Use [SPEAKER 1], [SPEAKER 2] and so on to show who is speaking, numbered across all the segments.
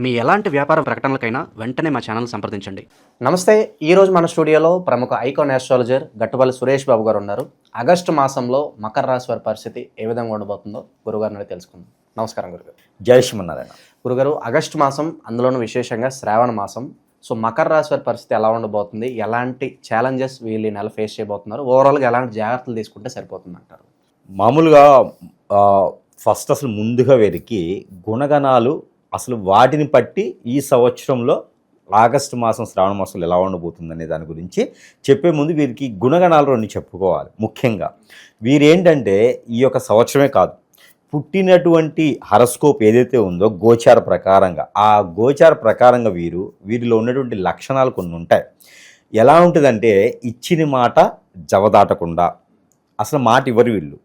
[SPEAKER 1] మీ ఎలాంటి వ్యాపార ప్రకటనలకైనా వెంటనే మా ఛానల్ సంప్రదించండి.
[SPEAKER 2] నమస్తే. ఈరోజు మన స్టూడియోలో ప్రముఖ ఐకాన్ ఆస్ట్రాలజర్ గట్టుపల్లి సురేష్ బాబు గారు ఉన్నారు. ఆగస్టు మాసంలో మకర రాశి వారి పరిస్థితి ఏ విధంగా ఉండబోతుందో గురుగారిని తెలుసుకుందాం. నమస్కారం గురుగారు.
[SPEAKER 3] జై శ్రీమన్నారాయణ.
[SPEAKER 2] గురుగారు, ఆగస్టు మాసం, అందులోనూ విశేషంగా శ్రావణ మాసం. సో మకర రాశి వారి పరిస్థితి ఎలా ఉండబోతుంది, ఎలాంటి ఛాలెంజెస్ వీళ్ళు ఈ నెల ఫేస్ చేయబోతున్నారు, ఓవరాల్గా ఎలాంటి జాగ్రత్తలు తీసుకుంటే సరిపోతుంది అంటారు?
[SPEAKER 3] మామూలుగా ఫస్ట్ అసలు ముందుగా వీరికి గుణగణాలు అసలు వాటిని బట్టి ఈ సంవత్సరంలో ఆగస్టు మాసం శ్రావణ మాసంలో ఎలా ఉండబోతుందనే దాని గురించి చెప్పే ముందు వీరికి గుణగణాలు రెండు చెప్పుకోవాలి. ముఖ్యంగా వీరేంటంటే ఈ యొక్క సంవత్సరమే కాదు, పుట్టినటువంటి హరస్కోప్ ఏదైతే ఉందో గోచార ప్రకారంగా, ఆ గోచార ప్రకారంగా వీరిలో ఉన్నటువంటి లక్షణాలు కొన్ని ఉంటాయి. ఎలా ఉంటుందంటే ఇచ్చిన మాట జవదాటకుండా, అసలు మాట ఇవ్వరు వీళ్ళు,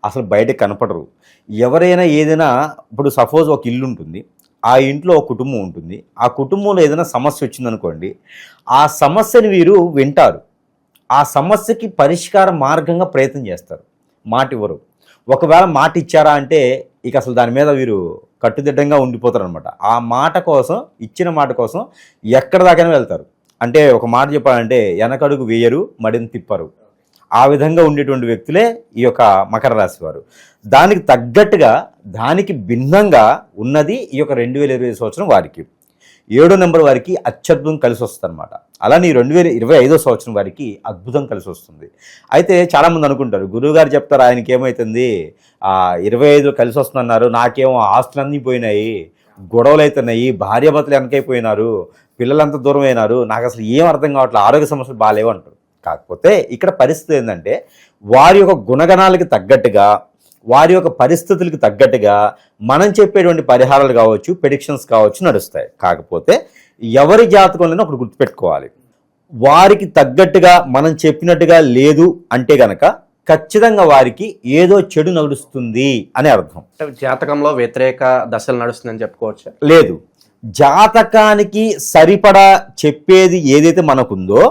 [SPEAKER 3] అసలు బయట కనపడరు. ఎవరైనా ఏదైనా, ఇప్పుడు సపోజ్ ఒక ఇల్లు ఉంటుంది, ఆ ఇంట్లో ఒక కుటుంబం ఉంటుంది, ఆ కుటుంబంలో ఏదైనా సమస్య వచ్చిందనుకోండి, ఆ సమస్యని వీరు వింటారు, ఆ సమస్యకి పరిష్కార మార్గంగా ప్రయత్నం చేస్తారు, మాట ఇవ్వరు. ఒకవేళ మాట ఇచ్చారా అంటే ఇక అసలు దాని మీద వీరు కట్టుదిట్టంగా ఉండిపోతారు అనమాట. ఆ మాట కోసం, ఇచ్చిన మాట కోసం ఎక్కడ దాకైనా వెళ్తారు. అంటే ఒక మాట చెప్పాలంటే వెనకడుగు వేయరు, మడిని తిప్పరు. ఆ విధంగా ఉండేటువంటి వ్యక్తులే ఈ యొక్క మకర రాశి వారు. దానికి తగ్గట్టుగా, దానికి భిన్నంగా ఉన్నది ఈ యొక్క 2020 సంవత్సరం వారికి. 7వ నెంబర్ వారికి అత్యద్భుతం కలిసి వస్తుంది అనమాట. అలానే 2025 సంవత్సరం వారికి అద్భుతం కలిసి వస్తుంది. అయితే చాలామంది అనుకుంటారు, గురువుగారు చెప్తారు ఆయనకి ఏమవుతుంది, 25 కలిసి వస్తుందన్నారు, నాకేమో ఆస్తులన్నీ పోయినాయి, గొడవలు అవుతున్నాయి, భార్యాభర్తలు వెనకైపోయినారు, పిల్లలంతా దూరం అయినారు, నాకు అసలు ఏం అర్థం కావట్లేదు, ఆరోగ్య సమస్యలు బాగాలేవు అంటారు. కాకపోతే ఇక్కడ పరిస్థితి ఏంటంటే వారి యొక్క గుణగణాలకి తగ్గట్టుగా, వారి యొక్క పరిస్థితులకు తగ్గట్టుగా మనం చెప్పేటువంటి పరిహారాలు కావచ్చు, ప్రెడిక్షన్స్ కావచ్చు నడుస్తాయి. కాకపోతే ఎవరి జాతకంలోనే ఒకటి గుర్తుపెట్టుకోవాలి, వారికి తగ్గట్టుగా మనం చెప్పినట్టుగా లేదు అంటే గనక ఖచ్చితంగా వారికి ఏదో చెడు నడుస్తుంది అని అర్థం.
[SPEAKER 2] జాతకంలో వ్యతిరేక దశలు నడుస్తుందని చెప్పుకోవచ్చు?
[SPEAKER 3] లేదు, జాతకానికి సరిపడా చెప్పేది ఏదైతే మనకుందో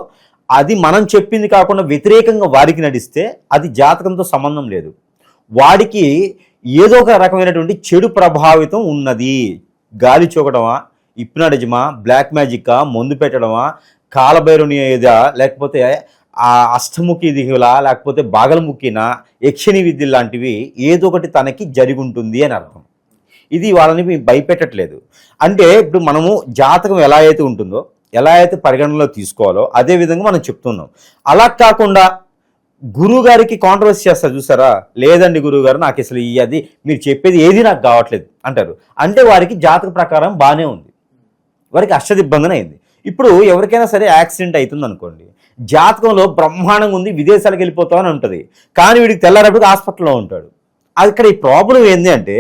[SPEAKER 3] అది మనం చెప్పింది కాకుండా వ్యతిరేకంగా వారికి నడిస్తే అది జాతకంతో సంబంధం లేదు. వాడికి ఏదో ఒక రకమైనటువంటి చెడు ప్రభావితం ఉన్నది. గాలి చూకడమా, హిప్నాటిజమా, బ్లాక్ మ్యాజిక్కా, మందు పెట్టడమా, కాలభైరుని ఏదా, లేకపోతే ఆ అష్టముఖి దిగులా, లేకపోతే బాగలముఖినా, యక్షిణి విద్య లాంటివి ఏదో ఒకటి తనకి జరిగి ఉంటుంది అని అర్థం. ఇది వాళ్ళని భయపెట్టట్లేదు. అంటే ఇప్పుడు మనము జాతకం ఎలా అయితే ఉంటుందో, ఎలా అయితే పరిగణనలో తీసుకోవాలో అదే విధంగా మనం చెప్తున్నాం. అలా కాకుండా గురువుగారికి కాంట్రవర్సీ చేస్తారు చూసారా, లేదండి గురువుగారు నాకు అసలు అది మీరు చెప్పేది ఏది నాకు కావట్లేదు అంటారు. అంటే వారికి జాతక ప్రకారం బాగానే ఉంది, వారికి అష్టదిబ్బందన అయింది. ఇప్పుడు ఎవరికైనా సరే యాక్సిడెంట్ అవుతుంది అనుకోండి, జాతకంలో బ్రహ్మాండంగా ఉంది, విదేశాలకు వెళ్ళిపోతామని ఉంటుంది, కానీ వీడికి తెల్లారప్పుడు హాస్పిటల్లో ఉంటాడు. ఇక్కడ ఈ ప్రాబ్లం ఏంటి అంటే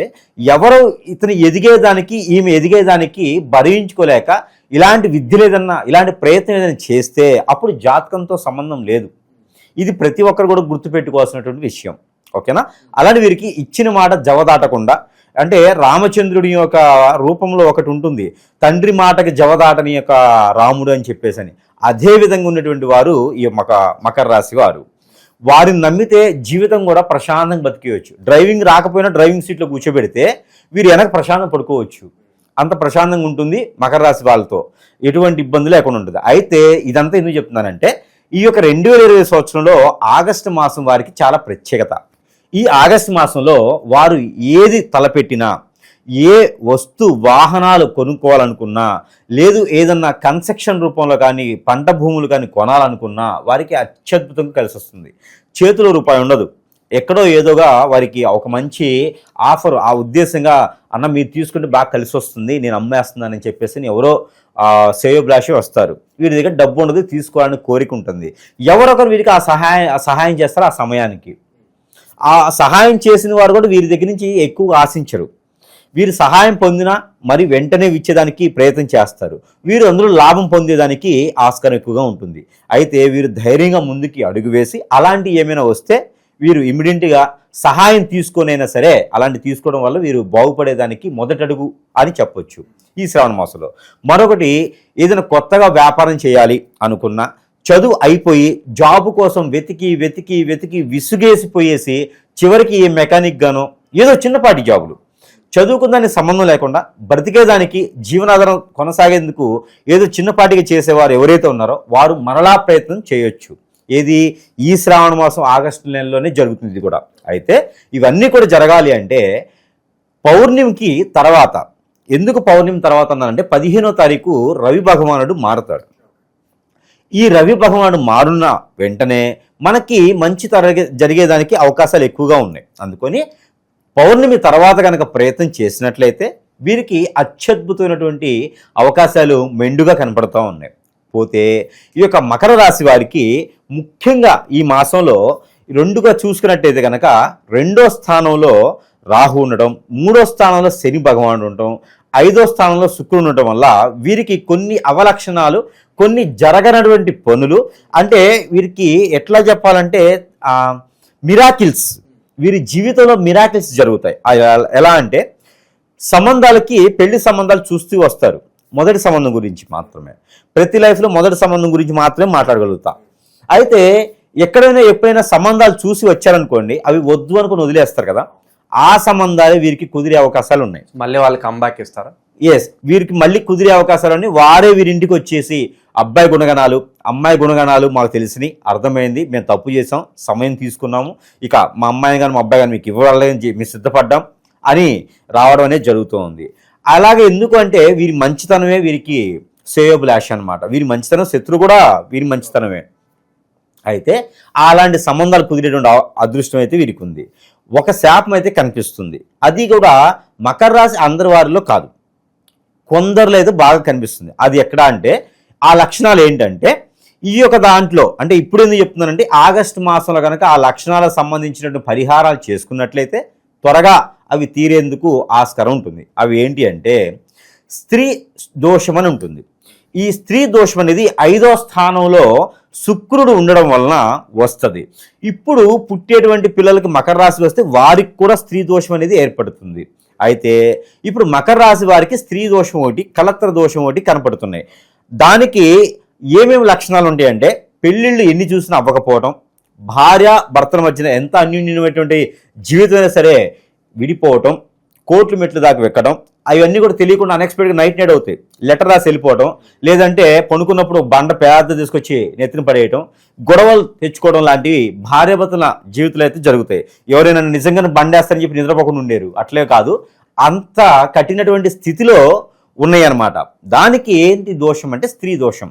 [SPEAKER 3] ఎవరు ఇతను ఎదిగేదానికి, ఈమె ఎదిగేదానికి భరించుకోలేక ఇలాంటి విద్యలు ఏదన్నా, ఇలాంటి ప్రయత్నం ఏదైనా చేస్తే అప్పుడు జాతకంతో సంబంధం లేదు. ఇది ప్రతి ఒక్కరు కూడా గుర్తుపెట్టుకోవాల్సినటువంటి విషయం. ఓకేనా? అలాంటి వీరికి ఇచ్చిన మాట జవదాటకుండా, అంటే రామచంద్రుడి యొక్క రూపంలో ఒకటి ఉంటుంది, తండ్రి మాటకి జవదాటని యొక్క రాముడు అని చెప్పేసి అని. అదే విధంగా ఉన్నటువంటి వారు ఈ మకర రాశి వారు. వారిని నమ్మితే జీవితం కూడా ప్రశాంతంగా బతికేయచ్చు. డ్రైవింగ్ రాకపోయినా డ్రైవింగ్ సీట్లో కూర్చోబెడితే వీరు వెనక ప్రశాంతంగా పడుకోవచ్చు. అంత ప్రశాంతంగా ఉంటుంది మకర రాశి వాళ్ళతో, ఎటువంటి ఇబ్బంది లేకుండా ఉంటుంది. అయితే ఇదంతా ఎందుకు చెప్తున్నానంటే ఈ యొక్క 2020 సంవత్సరంలో ఆగస్టు మాసం వారికి చాలా ప్రత్యేకత. ఈ ఆగస్టు మాసంలో వారు ఏది తలపెట్టినా, ఏ వాహనాలు కొనుక్కోవాలనుకున్నా, లేదు ఏదన్నా కన్స్ట్రక్షన్ రూపంలో కానీ పంట భూములు కానీ కొనాలనుకున్నా వారికి అత్యద్భుతంగా కలిసి వస్తుంది. చేతిలో రూపాయి ఉండదు, ఎక్కడో ఏదోగా వారికి ఒక మంచి ఆఫర్, ఆ ఉద్దేశంగా అన్న మీరు తీసుకుంటే బాగా కలిసి వస్తుంది, నేను అమ్మేస్తున్నానని చెప్పేసి ఎవరో శ్రేయోభిలాషి వస్తారు. వీరి దగ్గర డబ్బు ఉండదు, తీసుకోవాలని కోరిక ఉంటుంది. ఎవరొకరు వీరికి ఆ సహాయం చేస్తారు. ఆ సమయానికి ఆ సహాయం చేసిన వారు కూడా వీరి దగ్గర నుంచి ఎక్కువ ఆశించరు. వీరు సహాయం పొందినా మరి వెంటనే ఇచ్చేదానికి ప్రయత్నం చేస్తారు. వీరు అందులో లాభం పొందేదానికి ఆస్కారం ఎక్కువగా ఉంటుంది. అయితే వీరు ధైర్యంగా ముందుకి అడుగు వేసి అలాంటి ఏమైనా వస్తే వీరు ఇమ్మీడియట్గా సహాయం తీసుకొనైనా సరే అలాంటి తీసుకోవడం వల్ల వీరు బాగుపడేదానికి మొదటడుగు అని చెప్పొచ్చు ఈ శ్రావణ మాసంలో. మరొకటి, ఏదైనా కొత్తగా వ్యాపారం చేయాలి అనుకున్నా, చదువు అయిపోయి జాబు కోసం వెతికి విసుగేసిపోయేసి చివరికి ఏ మెకానిక్ గానో ఏదో చిన్నపాటి జాబులు చదువుకున్న సంబంధం లేకుండా బ్రతికేదానికి జీవనాధారం కొనసాగేందుకు ఏదో చిన్నపాటిగా చేసేవారు ఎవరైతే ఉన్నారో వారు మరలా ప్రయత్నం చేయొచ్చు. ఏది ఈ శ్రావణ మాసం ఆగస్టు నెలలోనే జరుగుతుంది ఇది కూడా. అయితే ఇవన్నీ కూడా జరగాలి అంటే పౌర్ణమికి తర్వాత, ఎందుకు పౌర్ణమి తర్వాత అన్నారంటే 15వ తారీఖు రవి భగవానుడు మారుతాడు. ఈ రవి భగవానుడు మారున్న వెంటనే మనకి మంచి జరిగేదానికి అవకాశాలు ఎక్కువగా ఉన్నాయి. అందుకని పౌర్ణమి తర్వాత కనుక ప్రయత్నం చేసినట్లయితే వీరికి అత్యద్భుతమైనటువంటి అవకాశాలు మెండుగా కనపడుతూ ఉన్నాయి. పోతే ఈ యొక్క మకర రాశి వారికి ముఖ్యంగా ఈ మాసంలో రెండుగా చూసుకున్నట్టయితే కనుక 2వ స్థానంలో రాహు ఉండడం, 3వ స్థానంలో శని భగవానుడు ఉండటం, 5వ స్థానంలో శుక్రుడు ఉండటం వల్ల వీరికి కొన్ని అవలక్షణాలు, కొన్ని జరగనటువంటి పనులు, అంటే వీరికి ఎట్లా చెప్పాలంటే మిరాకిల్స్, వీరి జీవితంలో మిరాకిల్స్ జరుగుతాయి. ఎలా అంటే సంబంధాలకి పెళ్లి సంబంధాలు చూస్తూ వస్తారు. మొదటి సంబంధం గురించి మాత్రమే, ప్రతి లైఫ్లో మొదటి సంబంధం గురించి మాత్రమే మాట్లాడగలుగుతా. అయితే ఎప్పుడైనా సంబంధాలు చూసి వచ్చారనుకోండి, అవి వద్దు అనుకుని వదిలేస్తారు కదా, ఆ సంబంధాలే వీరికి కుదిరే అవకాశాలు ఉన్నాయి.
[SPEAKER 2] మళ్ళీ వాళ్ళు కంబ్యాక్ ఇస్తారా?
[SPEAKER 3] ఎస్, వీరికి మళ్ళీ కుదిరే అవకాశాలన్నీ వారే వీరింటికి వచ్చేసి అబ్బాయి గుణగణాలు, అమ్మాయి గుణగణాలు మాకు తెలిసినాయి, అర్థమైంది, మేము తప్పు చేసాం, సమయం తీసుకున్నాము, ఇక మా అమ్మాయిని కానీ మా అబ్బాయి కానీ మీకు ఇవ్వాలని మేము సిద్ధపడ్డాం అని రావడం అనేది జరుగుతూ ఉంది. అలాగే ఎందుకు అంటే వీరి మంచితనమే వీరికి సేవబుల్ యాక్షన్ అనమాట. వీరి మంచితనం శత్రువు కూడా వీరి మంచితనమే. అయితే అలాంటి సంబంధాలు కుదిరేటువంటి అదృష్టం అయితే వీరికి ఉంది. ఒక శాపం అయితే కనిపిస్తుంది, అది కూడా మకర రాశి అందరి వారిలో కాదు, కొందరిలో అయితే బాగా కనిపిస్తుంది. అది ఎక్కడ అంటే ఆ లక్షణాలు ఏంటంటే ఈ యొక్క దాంట్లో, అంటే ఇప్పుడు ఎందుకు చెప్తున్నానంటే ఆగస్టు మాసంలో కనుక ఆ లక్షణాలకు సంబంధించినటువంటి పరిహారాలు చేసుకున్నట్లయితే త్వరగా అవి తీరేందుకు ఆస్కారం ఉంటుంది. అవి ఏంటి అంటే స్త్రీ దోషం అని ఉంటుంది. ఈ స్త్రీ దోషం అనేది 5వ స్థానంలో శుక్రుడు ఉండడం వలన వస్తుంది. ఇప్పుడు పుట్టేటువంటి పిల్లలకి మకర రాశి వస్తే వారికి కూడా స్త్రీ దోషం అనేది ఏర్పడుతుంది. అయితే ఇప్పుడు మకర రాశి వారికి స్త్రీ దోషం ఒకటి, కలత్ర దోషం ఒకటి కనపడుతున్నాయి. దానికి ఏమేమి లక్షణాలు ఉంటాయంటే పెళ్ళిళ్ళు ఎన్ని చూసినా అవ్వకపోవడం, భార్య భర్తల మధ్యన ఎంత అన్యోన్యమైనటువంటి జీవితమైనా సరే విడిపోవటం, కోర్టు మెట్లు దాకా వెక్కడం, అవన్నీ కూడా తెలియకుండా అన్ఎక్స్పెక్టెడ్గా నైట్ అవుతాయి. లెటర్ రాసి వెళ్ళిపోవడం, లేదంటే పనుకున్నప్పుడు బండ పేద తీసుకొచ్చి నెత్తిన పడేయటం, గొడవలు తెచ్చుకోవడం లాంటివి భార్యాభర్తల జీవితంలో అయితే జరుగుతాయి. ఎవరైనా నిజంగానే బండేస్తారని చెప్పి నిద్రపోకుండా ఉండేరు, అట్లే కాదు, అంత కఠినటువంటి స్థితిలో ఉన్నాయన్నమాట. దానికి ఏంటి దోషం అంటే స్త్రీ దోషం.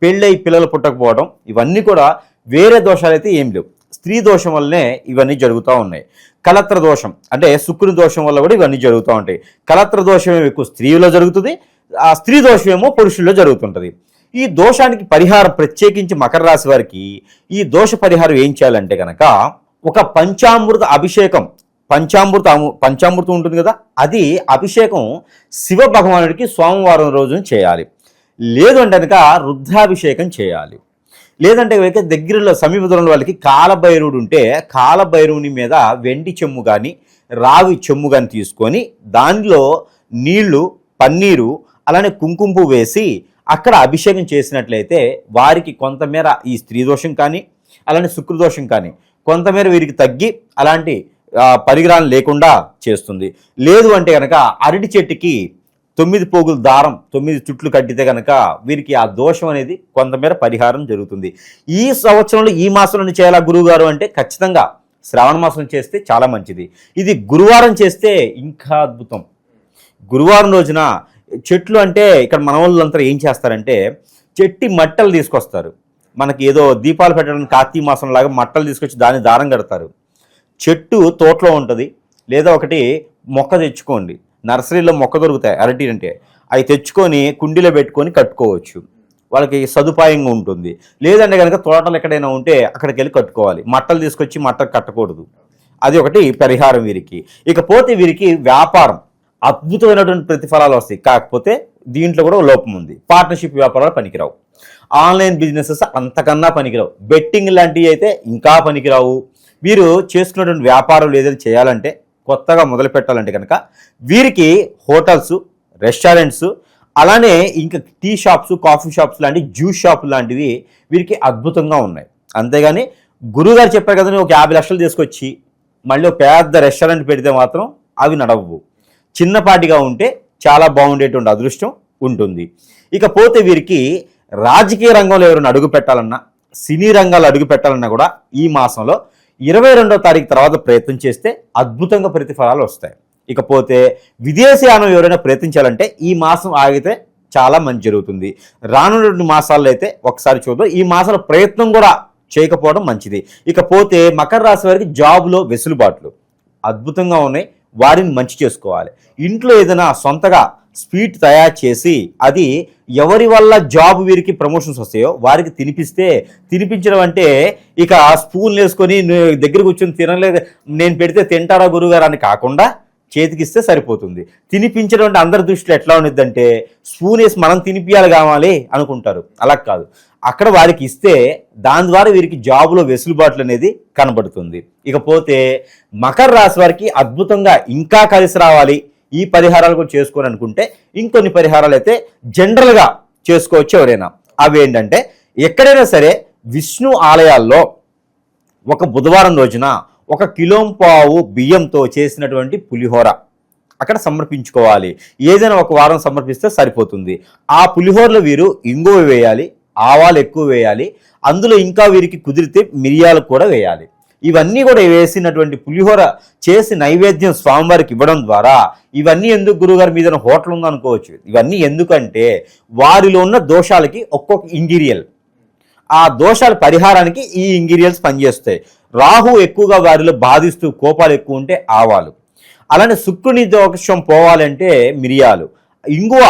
[SPEAKER 3] పెళ్ళై పిల్లలు పుట్టకపోవడం, ఇవన్నీ కూడా వేరే దోషాలు అయితే ఏం లేవు, స్త్రీ దోషం వల్లనే ఇవన్నీ జరుగుతూ ఉన్నాయి. కలత్ర దోషం అంటే శుక్రుని దోషం వల్ల కూడా ఇవన్నీ జరుగుతూ ఉంటాయి. కలత్ర దోషం ఏమో ఎక్కువ స్త్రీలో జరుగుతుంది, ఆ స్త్రీ దోషం ఏమో పురుషుల్లో జరుగుతుంటుంది. ఈ దోషానికి పరిహారం ప్రత్యేకించి మకర రాశి వారికి ఈ దోష పరిహారం ఏం చేయాలంటే కనుక ఒక పంచామృత అభిషేకం, పంచామృతం ఉంటుంది కదా, అది అభిషేకం శివ భగవానుడికి సోమవారం రోజున చేయాలి. లేదు అంటే కనుక రుద్రాభిషేకం చేయాలి. లేదంటే దగ్గరలో సమీప దూరంలో వాళ్ళకి కాలభైరవుడు ఉంటే కాలభైరవుని మీద వెండి చెమ్ము కానీ రావి చెమ్ము కానీ తీసుకొని దానిలో నీళ్లు, పన్నీరు, అలానే కుంకుమ పువ్వు వేసి అక్కడ అభిషేకం చేసినట్లయితే వారికి కొంతమేర ఈ స్త్రీ దోషం కానీ అలానే శుక్రదోషం కానీ కొంతమేర వీరికి తగ్గి అలాంటి పరిగ్రహం లేకుండా చేస్తుంది. లేదు అంటే కనుక అరటి చెట్టుకి 9 పోగులు దారం 9 చుట్లు కట్టితే కనుక వీరికి ఆ దోషం అనేది కొంతమేర పరిహారం జరుగుతుంది. ఈ సంవత్సరంలో ఈ మాసంలో చేయాలా గురువుగారు అంటే ఖచ్చితంగా శ్రావణ మాసం చేస్తే చాలా మంచిది. ఇది గురువారం చేస్తే ఇంకా అద్భుతం. గురువారం రోజున చెట్లు అంటే ఇక్కడ మన వాళ్ళంతా ఏం చేస్తారంటే చెట్టి మట్టలు తీసుకొస్తారు. మనకి ఏదో దీపాలు పెట్టడానికి కార్తీక మాసం లాగా మట్టలు తీసుకొచ్చి దాన్ని దారం కడతారు. చెట్టు తోటలో ఉంటుంది, లేదా ఒకటి మొక్క తెచ్చుకోండి, నర్సరీలో మొక్క దొరుకుతాయి అరటి అంటే, అవి తెచ్చుకొని కుండీలో పెట్టుకొని కట్టుకోవచ్చు, వాళ్ళకి సదుపాయంగా ఉంటుంది. లేదంటే కనుక తోటలు ఎక్కడైనా ఉంటే అక్కడికి వెళ్ళి కట్టుకోవాలి, మట్టలు తీసుకొచ్చి మట్టలు కట్టకూడదు. అది ఒకటి పరిహారం వీరికి. ఇకపోతే వీరికి వ్యాపారం అద్భుతమైనటువంటి ప్రతిఫలాలు వస్తాయి. కాకపోతే దీంట్లో కూడా లోపం ఉంది. పార్ట్నర్షిప్ వ్యాపారాలు పనికిరావు, ఆన్లైన్ బిజినెసెస్ అంతకన్నా పనికిరావు, బెట్టింగ్ లాంటివి అయితే ఇంకా పనికిరావు. వీరు చేసుకున్నటువంటి వ్యాపారం ఏదైనా చేయాలంటే కొత్తగా మొదలు పెట్టాలంటే కనుక వీరికి హోటల్స్, రెస్టారెంట్స్, అలానే ఇంకా టీ షాప్స్, కాఫీ షాప్స్ లాంటి జ్యూస్ షాప్ లాంటివి వీరికి అద్భుతంగా ఉన్నాయి. అంతేగాని గురువుగారు చెప్పారు కదా ఒక 50 లక్షలు తీసుకొచ్చి మళ్ళీ ఒక పెద్ద రెస్టారెంట్ పెడితే మాత్రం అవి నడవవు. చిన్నపాటిగా ఉంటే చాలా బాగుండేటువంటి అదృష్టం ఉంటుంది. ఇకపోతే వీరికి రాజకీయ రంగంలో ఎవరైనా అడుగు పెట్టాలన్నా, సినీ రంగాల్లో అడుగు పెట్టాలన్నా కూడా ఈ మాసంలో 22వ తారీఖు తర్వాత ప్రయత్నం చేస్తే అద్భుతంగా ప్రతిఫలాలు వస్తాయి. ఇకపోతే విదేశీయానం ఎవరైనా ప్రయత్నించాలంటే ఈ మాసం ఆగితే చాలా మంచి జరుగుతుంది. రానున్న మాసాల్లో అయితే ఒకసారి చూద్దాం. ఈ మాసాల ప్రయత్నం కూడా చేయకపోవడం మంచిది. ఇకపోతే మకర రాశి వారికి జాబ్లో వెసులుబాట్లు అద్భుతంగా ఉన్నాయి, వారిని మంచి చేసుకోవాలి. ఇంట్లో ఏదైనా సొంతగా స్వీట్ తయారు చేసి అది ఎవరి వల్ల జాబ్ వీరికి ప్రమోషన్స్ వస్తాయో వారికి తినిపించడం అంటే ఇక స్పూన్లు వేసుకొని దగ్గర కూర్చొని తినలేదు, నేను పెడితే తింటారా గురుగారు అని కాకుండా చేతికిస్తే సరిపోతుంది. తినిపించడం అంటే అందరి దృష్టిలో ఎట్లా ఉండేదంటే స్పూన్ వేసి మనం తినిపించాలి కావాలి అనుకుంటారు. అలా కాదు, అక్కడ వారికి ఇస్తే దాని ద్వారా వీరికి జాబులో వెసులుబాట్లు అనేది కనబడుతుంది. ఇకపోతే మకర రాశి వారికి అద్భుతంగా ఇంకా కలిసి రావాలి, ఈ పరిహారాలు కూడా చేసుకోని అనుకుంటే ఇంకొన్ని పరిహారాలు అయితే జనరల్గా చేసుకోవచ్చు ఎవరైనా. అవి ఏంటంటే ఎక్కడైనా సరే విష్ణు ఆలయాల్లో ఒక బుధవారం రోజున 1 కిలోంపావు బియ్యంతో చేసినటువంటి పులిహోర అక్కడ సమర్పించుకోవాలి. ఏదైనా ఒక వారం సమర్పిస్తే సరిపోతుంది. ఆ పులిహోరలో వీరు ఇంగువ వేయాలి, ఆవాలు ఎక్కువ వేయాలి, అందులో ఇంకా వీరికి కుదిరితే మిరియాలు కూడా వేయాలి. ఇవన్నీ కూడా వేసినటువంటి పులిహోర చేసి నైవేద్యం స్వామివారికి ఇవ్వడం ద్వారా, ఇవన్నీ ఎందుకు గురుగారి మీద హోటల్ ఉందనుకోవచ్చు, ఇవన్నీ ఎందుకంటే వారిలో ఉన్న దోషాలకి ఒక్కొక్క ఇంటీరియల్, ఆ దోషాల పరిహారానికి ఈ ఇంగ్రీడియంట్స్ పనిచేస్తాయి. రాహు ఎక్కువగా వారిలో బాధిస్తూ కోపాలు ఎక్కువ ఉంటే ఆవాలు, అలానే శుక్రుని దోషం పోవాలంటే మిరియాలు, ఇంగువ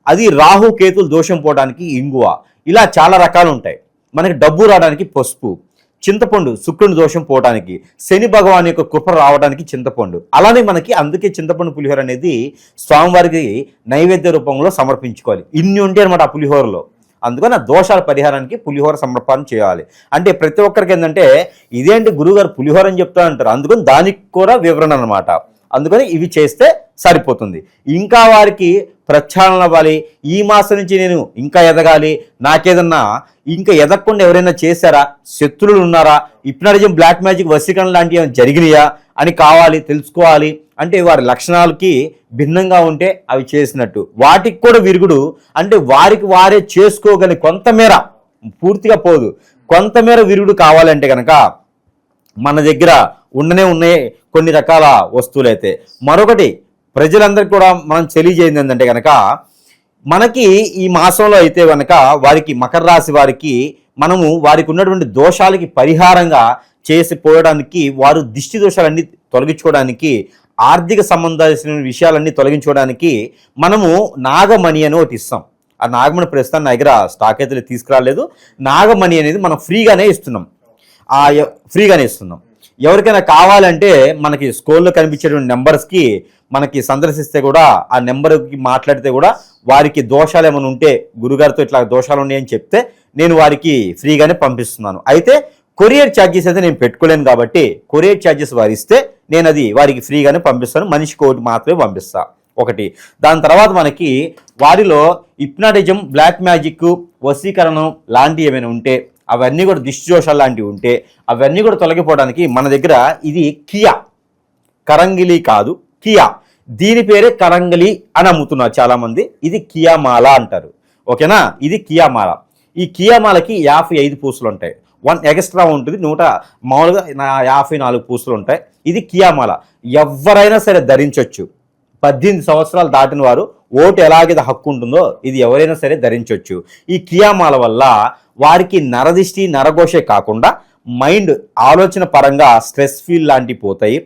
[SPEAKER 3] అది రాహు కేతులు దోషం పోవడానికి ఇంగువ, ఇలా చాలా రకాలు ఉంటాయి. మనకి డబ్బు రావడానికి పసుపు, చింతపండు శుక్రుని దోషం పోవడానికి, శని భగవాన్ యొక్క కృప రావడానికి చింతపండు. అలానే మనకి అందుకే చింతపండు పులిహోర అనేది స్వామివారికి నైవేద్య రూపంలో సమర్పించుకోవాలి. ఇన్ని ఉంటాయి అనమాట ఆ పులిహోరలో. అందుకని ఆ దోషాల పరిహారానికి పులిహోర సమర్పణ చేయాలి. అంటే ప్రతి ఒక్కరికి ఏంటంటే ఇదేంటి గురుగారు పులిహోర అని చెప్తా అంటారు, అందుకని దానికి కూడా వివరణ అనమాట. అందుకని ఇవి చేస్తే సరిపోతుంది. ఇంకా వారికి ప్రక్షాళన అవ్వాలి, ఈ మాసం నుంచి నేను ఇంకా ఎదగాలి, నాకేదన్నా ఇంకా ఎదగకుండా ఎవరైనా చేశారా, శత్రువులు ఉన్నారా, హిప్నాటిజం బ్లాక్ మ్యాజిక్ వశీకరణ లాంటివి ఏమైనా జరిగినాయా అని కావాలి తెలుసుకోవాలి. అంటే వారి లక్షణాలకి భిన్నంగా ఉంటే అవి చేసినట్టు, వాటికి కూడా విరుగుడు అంటే వారికి వారే చేసుకోగలి కొంతమేర, పూర్తిగా పోదు, కొంతమేర విరుగుడు కావాలంటే కనుక మన దగ్గర ఉన్నాయి కొన్ని రకాల వస్తువులు. అయితే మరొకటి ప్రజలందరికీ కూడా మనం తెలియజేయండి ఏంటంటే కనుక మనకి ఈ మాసంలో అయితే కనుక వారికి మకర రాశి వారికి మనము వారికి ఉన్నటువంటి దోషాలకి పరిహారంగా చేసిపోవడానికి, వారు దిష్టి దోషాలన్నీ తొలగించుకోవడానికి, ఆర్థిక సంబంధాల్సిన విషయాలన్నీ తొలగించుకోవడానికి మనము నాగమణి అని ఒకటి ఇస్తాం. ఆ నాగమణి ప్రస్తుతం నా దగ్గర స్టాక్ అయితే తీసుకురాలేదు. నాగమణి అనేది మనం ఫ్రీగానే ఇస్తున్నాం. ఎవరికైనా కావాలంటే మనకి స్క్రోల్లో కనిపించేటువంటి నెంబర్స్కి మనకి సందర్శిస్తే కూడా ఆ నెంబర్కి మాట్లాడితే కూడా వారికి దోషాలు ఏమైనా ఉంటే గురుగారితో ఇట్లా దోషాలు ఉన్నాయని చెప్తే నేను వారికి ఫ్రీగానే పంపిస్తున్నాను. అయితే కొరియర్ ఛార్జెస్ అయితే నేను పెట్టుకోలేను కాబట్టి కొరియర్ ఛార్జెస్ వారు ఇస్తే నేను అది వారికి ఫ్రీగానే పంపిస్తాను. మనిషికి ఒకటి మాత్రమే పంపిస్తా ఒకటి. దాని తర్వాత మనకి వారిలో హిప్నాటిజం బ్లాక్ మ్యాజిక్ వశీకరణం లాంటివి ఏమైనా ఉంటే, అవన్నీ కూడా దిష్టి దోషాలు లాంటివి ఉంటే అవన్నీ కూడా తొలగిపోవడానికి మన దగ్గర ఇది కియా, కరంగిలి కాదు కియా, దీని పేరే కరంగిలి అని అమ్ముతున్నారు చాలామంది. ఇది కియామాల అంటారు, ఓకేనా. ఇది కియామాల. ఈ కియామాలకి 55 పూసలు ఉంటాయి, 1 ఎక్స్ట్రా ఉంటుంది, మామూలుగా 54 పూసలు ఉంటాయి. ఇది కియామాల ఎవరైనా సరే ధరించవచ్చు. 18 సంవత్సరాలు దాటిన వారు ఓటు ఎలాగైతే హక్కు ఉంటుందో ఇది ఎవరైనా సరే ధరించవచ్చు. ఈ కియామాల వల్ల వారికి నరదిష్టి నరఘోషే కాకుండా మైండ్ ఆలోచన పరంగా స్ట్రెస్ ఫీల్ లాంటివి పోతాయి.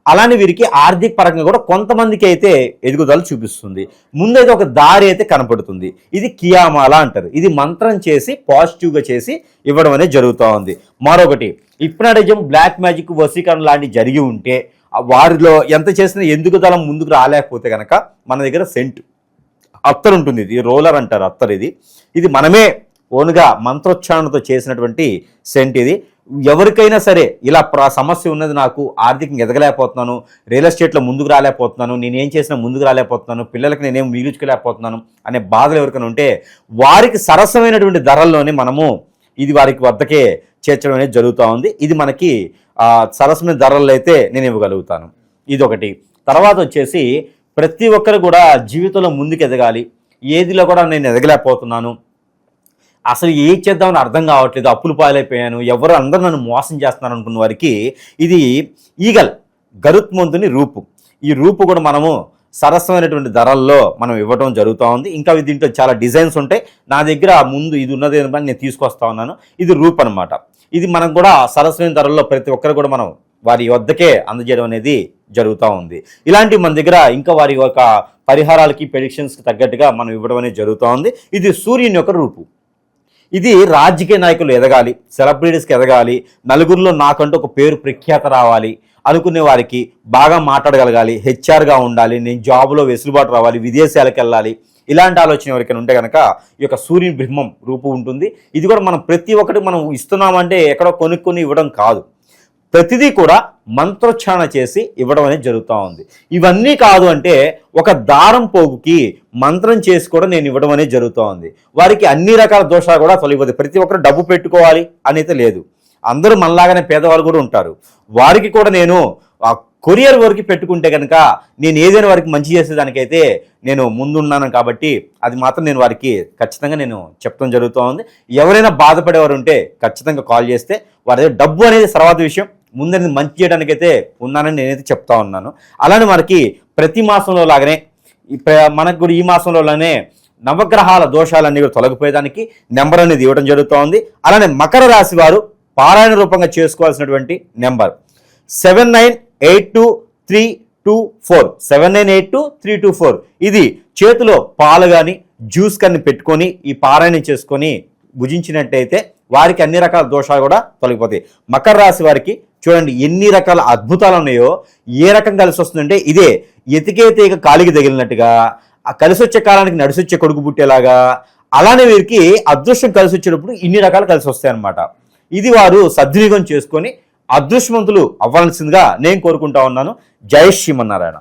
[SPEAKER 3] అలానే వీరికి ఆర్థిక పరంగా కూడా కొంతమందికి అయితే ఎదుగుదల చూపిస్తుంది. ముందైతే ఒక దారి అయితే కనపడుతుంది. ఇది కియామాల అంటారు. ఇది మంత్రం చేసి పాజిటివ్గా చేసి ఇవ్వడం అనేది జరుగుతూ ఉంది. మరొకటి హిప్నాటిజం బ్లాక్ మ్యాజిక్ వశీకరణ లాంటివి జరిగి ఉంటే వారిలో ఎంత చేసినా ఎందుకు దళం ముందుకు రాలేకపోతే కనుక మన దగ్గర సెంట్ అత్తరు ఉంటుంది. ఇది రోలర్ అంటారు అత్తరు. ఇది మనమే ఓన్గా మంత్రోచ్చారణతో చేసినటువంటి సెంట్. ఇది ఎవరికైనా సరే ఇలా సమస్య ఉన్నది, నాకు ఆర్థికంగా ఎదగలేకపోతున్నాను, రియల్ ఎస్టేట్లో ముందుకు రాలేకపోతున్నాను, నేనేం చేసినా ముందుకు రాలేకపోతున్నాను, పిల్లలకి నేనేం మిగిల్చుకోలేకపోతున్నాను అనే బాధలు ఎవరికైనా ఉంటే వారికి సరసమైనటువంటి ధరల్లోనే మనము ఇది వారికి వద్దకే చేర్చడం అనేది జరుగుతూ ఉంది. ఇది మనకి సరసమైన ధరల్లో అయితే నేను ఇవ్వగలుగుతాను. ఇది ఒకటి. తర్వాత వచ్చేసి ప్రతి ఒక్కరు కూడా జీవితంలో ముందుకు ఎదగాలి, ఏదిలో కూడా నేను ఎదగలేకపోతున్నాను, అసలు ఏం చేద్దామని అర్థం కావట్లేదు, అప్పులు పాలైపోయాను, ఎవరు అందరూ నన్ను మోసం చేస్తున్నారు అనుకున్న వారికి ఇది ఈగల్ గరుత్మంతుని రూపు. ఈ రూపు కూడా మనము సరసమైనటువంటి ధరల్లో మనం ఇవ్వడం జరుగుతూ ఉంది. ఇంకా దీంట్లో చాలా డిజైన్స్ ఉంటాయి. నా దగ్గర ముందు ఇది ఉన్నది నేను తీసుకొస్తా ఉన్నాను. ఇది రూప్ అనమాట. ఇది మనం కూడా సరసమైన ధరల్లో ప్రతి ఒక్కరు కూడా మనం వారి వద్దకే అందజేయడం అనేది జరుగుతూ ఉంది. ఇలాంటి మన దగ్గర ఇంకా వారి యొక్క పరిహారాలకి ప్రెడిక్షన్స్కి తగ్గట్టుగా మనం ఇవ్వడం అనేది జరుగుతూ ఉంది. ఇది సూర్యుని యొక్క రూపు. ఇది రాజకీయ నాయకులు ఎదగాలి, సెలబ్రిటీస్కి ఎదగాలి, నలుగురిలో నాకంటూ ఒక పేరు ప్రఖ్యాత రావాలి అనుకునే వారికి, బాగా మాట్లాడగలగాలి, హెచ్ఆర్గా ఉండాలి, నేను జాబ్లో వెసులుబాటు రావాలి, విదేశాలకు వెళ్ళాలి, ఇలాంటి ఆలోచన ఎవరికైనా ఉంటే కనుక ఈ యొక్క సూర్యుని బ్రహ్మం రూపు ఉంటుంది. ఇది కూడా మనం ప్రతి ఒక్కటి మనం ఇస్తున్నామంటే ఎక్కడో కొనుక్కొని ఇవ్వడం కాదు, ప్రతిదీ కూడా మంత్రోచ్చారణ చేసి ఇవ్వడం అనేది జరుగుతూ ఉంది. ఇవన్నీ కాదు అంటే ఒక దారం పోగుకి మంత్రం చేసి కూడా నేను ఇవ్వడం అనేది జరుగుతూ ఉంది. వారికి అన్ని రకాల దోషాలు కూడా తొలగిపోతాయి. ప్రతి ఒక్కరు డబ్బు పెట్టుకోవాలి అనేది లేదు, అందరూ మనలాగానే పేదవాళ్ళు కూడా ఉంటారు. వారికి కూడా నేను కొరియర్ వరకు పెట్టుకుంటే కనుక నేను ఏదైనా వారికి మంచి చేసేదానికైతే నేను ముందున్నాను కాబట్టి అది మాత్రం నేను వారికి ఖచ్చితంగా నేను చెప్పడం జరుగుతూ ఉంది. ఎవరైనా బాధపడేవారు ఉంటే ఖచ్చితంగా కాల్ చేస్తే వారి దగ్గర డబ్బు అనేది తర్వాత విషయం, ముందనేది మంచి చేయడానికైతే ఉన్నానని నేనైతే చెప్తా ఉన్నాను. అలానే మనకి ప్రతి మాసంలో లాగానే మనకు కూడా ఈ మాసంలోనే నవగ్రహాల దోషాలన్నీ కూడా తొలగిపోయేదానికి నెంబర్ అనేది ఇవ్వడం జరుగుతూ ఉంది. అలానే మకర రాశి వారు పారాయణ రూపంగా చేసుకోవాల్సినటువంటి నెంబర్ 79823224 79823224. ఇది చేతిలో పాలు కానీ జ్యూస్ కానీ పెట్టుకొని ఈ పారాయణ చేసుకొని భుజించినట్టయితే వారికి అన్ని రకాల దోషాలు కూడా తొలగిపోతాయి. మకర రాశి వారికి చూడండి ఎన్ని రకాల అద్భుతాలు ఉన్నాయో. ఏ రకం కలిసి వస్తుందంటే ఇదే ఎతికే తీగ కాలికి తగిలినట్టుగా, ఆ కలిసి వచ్చే కాలానికి నడిసొచ్చే కొడుకు పుట్టేలాగా, అలానే వీరికి అదృష్టం కలిసి వచ్చేటప్పుడు ఇన్ని రకాలు కలిసి వస్తాయన్నమాట. ఇది వారు సద్వినియోగం చేసుకొని అదృష్టవంతులు అవ్వాల్సిందిగా నేను కోరుకుంటా ఉన్నాను. జై శ్రీమన్నారాయణ.